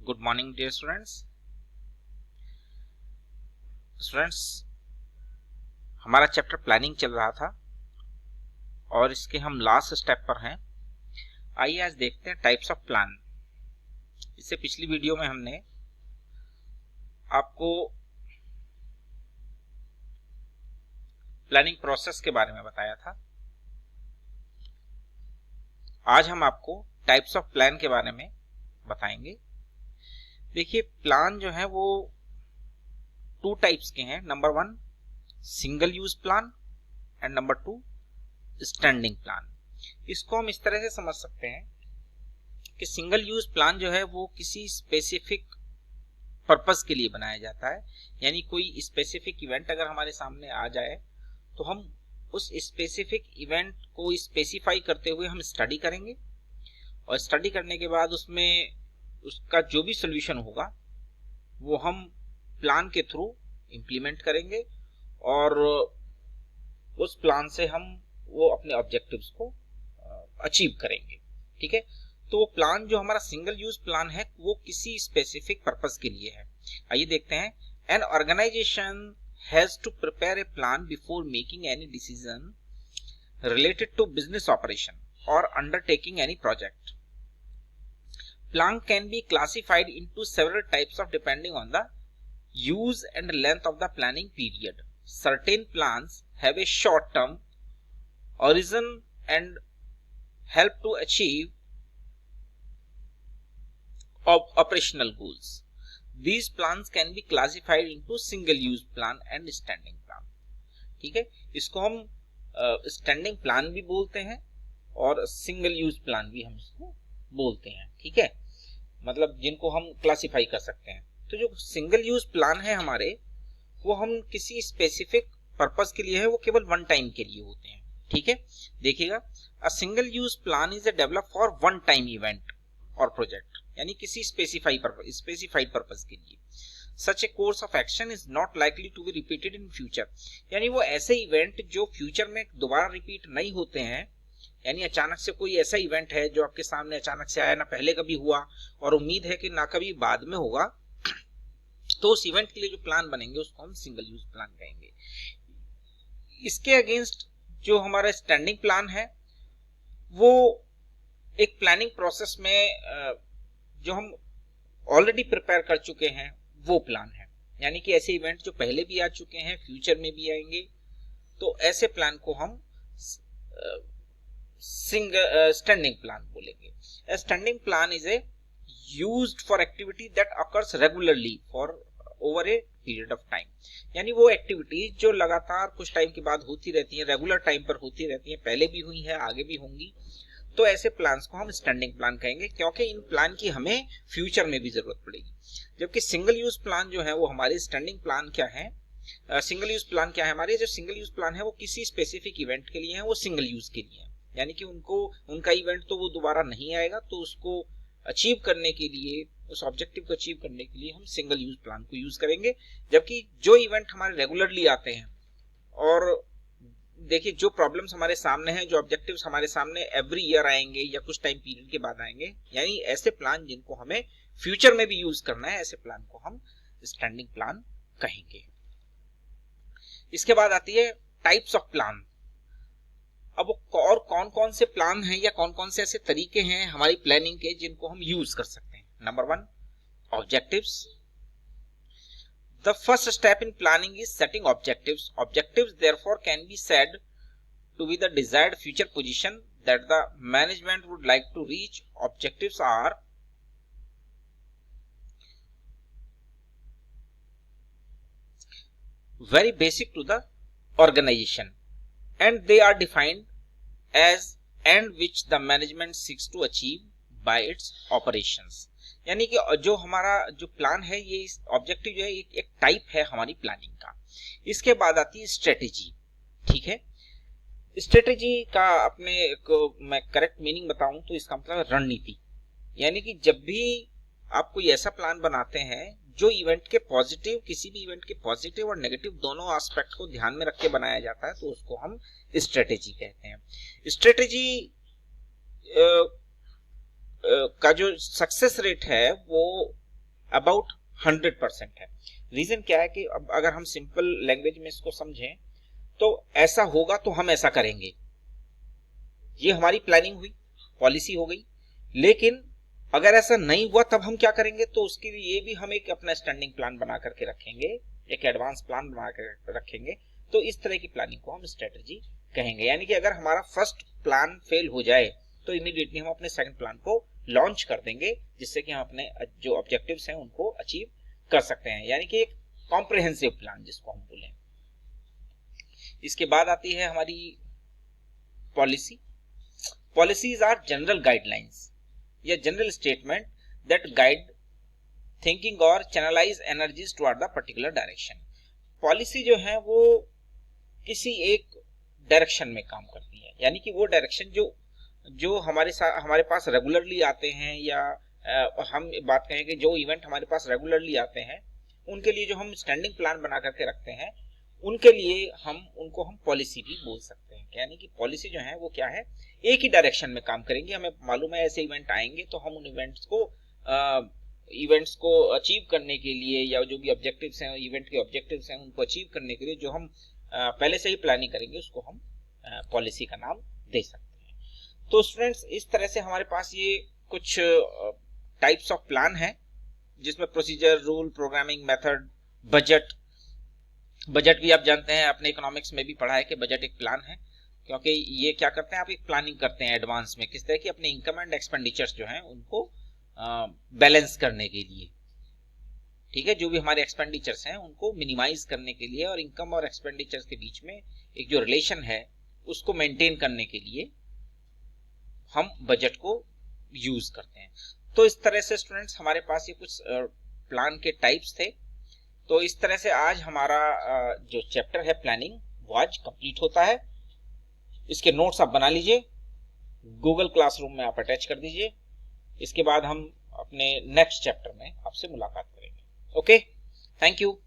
Good morning dear students. हमारा chapter planning चल रहा था और इसके हम लास्ट स्टेप पर हैं। आइए आज देखते हैं टाइप्स ऑफ प्लान। इससे पिछली वीडियो में हमने आपको प्लानिंग प्रोसेस के बारे में बताया था। आज हम आपको टाइप्स ऑफ प्लान के बारे में बताएंगे। देखिए, प्लान जो है वो टू टाइप्स के हैं। Number 1 single use plan and number 2 standing plan. इसको हम इस तरह से समझ सकते हैं कि सिंगल यूज प्लान जो है वो किसी स्पेसिफिक पर्पस के लिए बनाया जाता है। यानी कोई स्पेसिफिक इवेंट अगर हमारे सामने आ जाए तो हम उस स्पेसिफिक इवेंट को स्पेसिफाई करते हुए हम स्टडी करेंगे और स्टडी करने के बाद उसमें उसका जो भी सोल्यूशन होगा वो हम प्लान के थ्रू इंप्लीमेंट करेंगे और उस प्लान से हम वो अपने ऑब्जेक्टिव्स को अचीव करेंगे। ठीक है, तो वो प्लान जो हमारा सिंगल यूज प्लान है वो किसी स्पेसिफिक पर्पस के लिए है। आइए देखते हैं। An organisation has to prepare a plan before making any decision related to business operation or undertaking any project. Plan can be classified into several types of depending on the use and length of the planning period. Certain plans have a short term origin and help to achieve operational goals. These plans can be classified into single use plan and standing plan. ठीक है, इसको हम standing plan भी बोलते हैं और single use plan भी हम इसको बोलते हैं। ठीक है, मतलब जिनको हम क्लासिफाई कर सकते हैं। तो जो सिंगल यूज प्लान है हमारे, वो हम किसी स्पेसिफिक पर्पस के लिए है, वो केवल वन टाइम के लिए होते हैं। ठीक है, देखिएगा, a single use plan is develop for one time event और प्रोजेक्ट, यानी किसी स्पेसिफाइड पर्पस के लिए। Such a course of action is not likely to be repeated in future. यानी वो ऐसे इवेंट जो फ्यूचर में दोबारा रिपीट नहीं होते हैं। यानी अचानक से कोई ऐसा इवेंट है जो आपके सामने अचानक से आया, ना पहले कभी हुआ और उम्मीद है कि ना कभी बाद में होगा, तो उस इवेंट के लिए जो प्लान बनेंगे उसको हम सिंगल यूज प्लान कहेंगे। इसके अगेंस्ट जो हमारा स्टैंडिंग प्लान है वो एक प्लानिंग प्रोसेस में जो हम ऑलरेडी प्रिपेयर कर चुके हैं वो प्लान है। यानी कि ऐसे इवेंट जो पहले भी आ चुके हैं, फ्यूचर में भी आएंगे, तो ऐसे प्लान को हम स्टैंडिंग प्लान बोलेंगे। Standing plan is a used for activity that occurs regularly for over a period of time. यानी वो एक्टिविटी जो लगातार कुछ टाइम के बाद होती रहती है, रेगुलर टाइम पर होती रहती है, पहले भी हुई है, आगे भी होंगी, तो ऐसे प्लान्स को हम स्टैंडिंग प्लान कहेंगे, क्योंकि इन प्लान की हमें फ्यूचर में भी जरूरत पड़ेगी। जबकि सिंगल यूज प्लान जो है वो हमारे स्टैंडिंग प्लान क्या है, सिंगल यूज प्लान क्या है हमारे, जो सिंगल यूज प्लान है वो किसी स्पेसिफिक इवेंट के लिए है, वो सिंगल यूज के लिए है। यानी कि उनका इवेंट तो वो दोबारा नहीं आएगा, तो उसको अचीव करने के लिए, उस ऑब्जेक्टिव को अचीव करने के लिए हम सिंगल यूज प्लान को यूज करेंगे। जबकि जो इवेंट हमारे रेगुलरली आते हैं और देखिए जो प्रॉब्लम्स हमारे सामने हैं, जो ऑब्जेक्टिव्स हमारे सामने एवरी ईयर आएंगे या कुछ टाइम पीरियड के बाद आएंगे, यानी ऐसे प्लान जिनको हमें फ्यूचर में भी यूज करना है, ऐसे प्लान को हम स्टैंडिंग प्लान कहेंगे। इसके बाद आती है टाइप्स ऑफ प्लान। अब और कौन कौन से प्लान हैं या कौन कौन से ऐसे तरीके हैं हमारी प्लानिंग के जिनको हम यूज कर सकते हैं। Number 1 objectives. The first step in planning is setting objectives. Objectives therefore can be said to be the desired future position that the management would like to reach. Objectives are very basic to the organization and they are defined as end which the management seeks to achieve by its operations. यानी कि जो हमारा जो plan है, ये objective जो है एक टाइप है हमारी प्लानिंग का। इसके बाद आती है स्ट्रेटेजी। ठीक है, स्ट्रेटेजी का अपने मैं करेक्ट मीनिंग बताऊं तो इसका मतलब रणनीति। यानी कि जब भी आप कोई ऐसा प्लान बनाते हैं जो इवेंट के पॉजिटिव, किसी भी इवेंट के पॉजिटिव और नेगेटिव दोनों एस्पेक्ट को ध्यान में रख के बनाया जाता है, तो उसको हम स्ट्रेटेजी कहते हैं। स्ट्रेटेजी का जो सक्सेस रेट है वो अबाउट 100% है। रीजन क्या है कि अब अगर हम सिंपल लैंग्वेज में इसको समझें तो ऐसा होगा तो हम ऐसा करेंगे, ये हमारी प्लानिंग हुई, पॉलिसी हो गई। लेकिन अगर ऐसा नहीं हुआ तब हम क्या करेंगे, तो उसके लिए भी हम एक अपना स्टैंडिंग प्लान बना करके रखेंगे, एक एडवांस प्लान बना कर रखेंगे। तो इस तरह की प्लानिंग को हम स्ट्रेटजी कहेंगे। यानी कि अगर हमारा फर्स्ट प्लान फेल हो जाए तो इमीडिएटली हम अपने सेकंड प्लान को लॉन्च कर देंगे, जिससे कि हम अपने जो ऑब्जेक्टिव्स हैं उनको अचीव कर सकते हैं। यानी कि एक कॉम्प्रिहेंसिव प्लान जिसको हम बोलें। इसके बाद आती है हमारी policy. Policies are general guidelines या general statement that guide thinking और channelise energies toward the particular direction. Policy जो है वो किसी एक डायरेक्शन में काम करती है, यानी कि वो डायरेक्शन जो हमारे पास रेगुलरली आते हैं, या हम बात कहें कि जो इवेंट हमारे पास रेगुलरली आते हैं उनके लिए जो हम स्टैंडिंग प्लान बना करके रखते हैं, उनके लिए उनको हम पॉलिसी भी बोल सकते हैं। यानी कि पॉलिसी जो है वो क्या है, एक ही डायरेक्शन में काम करेंगे। हमें मालूम है ऐसे इवेंट आएंगे तो हम उन इवेंट्स को अचीव करने के लिए, या जो भी ऑब्जेक्टिव्स हैं, इवेंट के ऑब्जेक्टिव्स हैं, उनको अचीव करने के लिए जो हम पहले से ही प्लानिंग करेंगे उसको हम पॉलिसी का नाम दे सकते हैं। तो स्टूडेंट्स, इस तरह से हमारे पास ये कुछ टाइप्स ऑफ प्लान है, जिसमें procedure, rule, programming method, budget भी आप जानते हैं, अपने इकोनॉमिक्स में भी पढ़ा है कि बजट एक प्लान है, क्योंकि ये क्या करते हैं, आप एक प्लानिंग करते हैं एडवांस में, किस तरह की अपने इनकम एंड एक्सपेंडिचर्स जो हैं उनको बैलेंस करने के लिए। ठीक है, जो भी हमारे एक्सपेंडिचर्स हैं उनको मिनिमाइज करने के लिए, और इनकम और एक्सपेंडिचर्स के बीच में एक जो रिलेशन है उसको मेंटेन करने के लिए हम बजट को यूज करते हैं। तो इस तरह से स्टूडेंट्स हमारे पास ये कुछ प्लान के टाइप्स थे। तो इस तरह से आज हमारा जो चैप्टर है प्लानिंग वो आज कंप्लीट होता है। इसके नोट्स आप बना लीजिए, गूगल क्लासरूम में आप अटैच कर दीजिए। इसके बाद हम अपने नेक्स्ट चैप्टर में आपसे मुलाकात करेंगे। Okay, thank you.